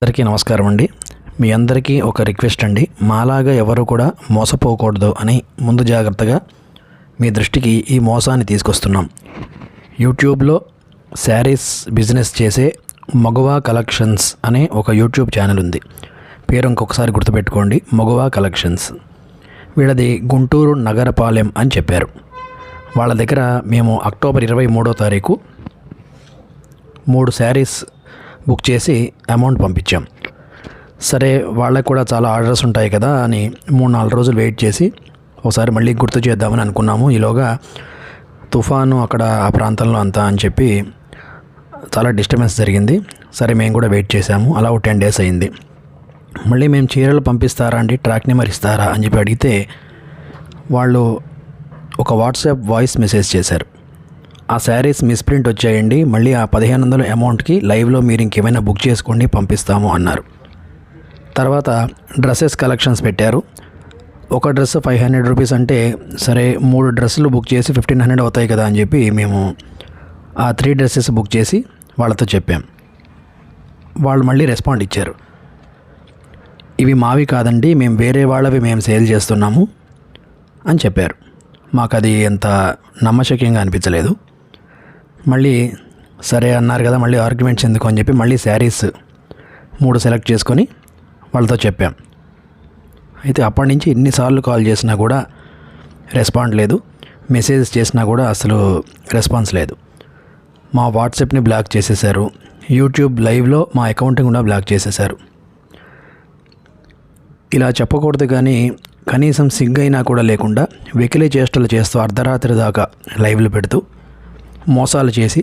అందరికీ నమస్కారం అండి. మీ అందరికీ ఒక రిక్వెస్ట్ అండి. మాలాగా ఎవరు కూడా మోసపోకూడదు అని ముందు జాగ్రత్తగా మీ దృష్టికి ఈ మోసాన్ని తీసుకొస్తున్నాం. యూట్యూబ్లో శారీస్ బిజినెస్ చేసే మగువా కలెక్షన్స్ అనే ఒక యూట్యూబ్ ఛానల్ ఉంది. పేరు ఇంకొకసారి గుర్తుపెట్టుకోండి, మగువా కలెక్షన్స్. వీళ్ళది గుంటూరు నగరపాలెం అని చెప్పారు. వాళ్ళ దగ్గర మేము అక్టోబర్ 23వ తారీఖు 3 శారీస్ బుక్ చేసి అమౌంట్ పంపించాం. సరే, వాళ్ళకు కూడా చాలా ఆర్డర్స్ ఉంటాయి కదా అని 3-4 రోజులు వెయిట్ చేసి ఒకసారి మళ్ళీ గుర్తు చేద్దామని అనుకున్నాము. ఈలోగా తుఫాను అక్కడ ఆ ప్రాంతంలో అంతా అని చెప్పి చాలా డిస్టర్బెన్స్ జరిగింది. సరే, మేము కూడా వెయిట్ చేసాము. అలా 10 days అయింది. మళ్ళీ మేము చీరలు పంపిస్తారా అండి, ట్రాక్ నెంబర్ ఇస్తారా అని చెప్పి అడిగితే వాళ్ళు ఒక వాట్సాప్ వాయిస్ మెసేజ్ చేశారు. ఆ శారీస్ మిస్ప్రింట్ వచ్చాయండి, మళ్ళీ ఆ 1500 అమౌంట్కి లైవ్లో మీరు ఇంకేమైనా బుక్ చేసుకోండి, పంపిస్తాము అన్నారు. తర్వాత డ్రెస్సెస్ కలెక్షన్స్ పెట్టారు. ఒక డ్రెస్ 500 రూపీస్ అంటే సరే 3 డ్రెస్సులు బుక్ చేసి 1500 అవుతాయి కదా అని చెప్పి మేము ఆ 3 డ్రెస్సెస్ బుక్ చేసి వాళ్ళతో చెప్పాం. వాళ్ళు మళ్ళీ రెస్పాండ్ ఇచ్చారు. ఇవి మావి కాదండి, మేము వేరే వాళ్ళవి మేము సేల్ చేస్తున్నాము అని చెప్పారు. మాకు అది ఎంత నమ్మశక్యంగా అనిపించలేదు. మళ్ళీ సరే అన్నారు కదా, మళ్ళీ ఆర్గ్యుమెంట్స్ ఎందుకు అని చెప్పి మళ్ళీ శారీస్ 3 సెలెక్ట్ చేసుకొని వాళ్ళతో చెప్పాం. అయితే అప్పటి నుంచి ఎన్నిసార్లు కాల్ చేసినా కూడా రెస్పాండ్ లేదు, మెసేజెస్ చేసినా కూడా అసలు రెస్పాన్స్ లేదు. మా వాట్సాప్ని బ్లాక్ చేసేసారు. యూట్యూబ్ లైవ్లో మా అకౌంట్ని కూడా బ్లాక్ చేసేసారు. ఇలా చెప్పకూడదు కానీ కనీసం సిగ్గైనా కూడా లేకుండా వెకిలే చేష్టలు చేస్తూ అర్ధరాత్రి దాకా లైవ్లు పెడుతూ మోసాలు చేసి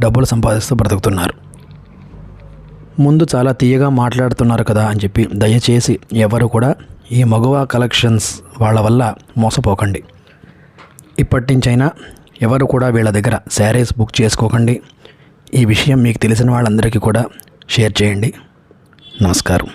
డబ్బులు సంపాదిస్తూ బ్రతుకుతున్నారు. ముందు చాలా తీయగా మాట్లాడుతున్నారు కదా అని చెప్పి దయచేసి ఎవరు కూడా ఈ మగువా కలెక్షన్స్ వాళ్ళ వల్ల మోసపోకండి. ఇప్పటి నుంచైనా ఎవరు కూడా వీళ్ళ దగ్గర శారీస్ బుక్ చేసుకోకండి. ఈ విషయం మీకు తెలిసిన వాళ్ళందరికీ కూడా షేర్ చేయండి. నమస్కారం.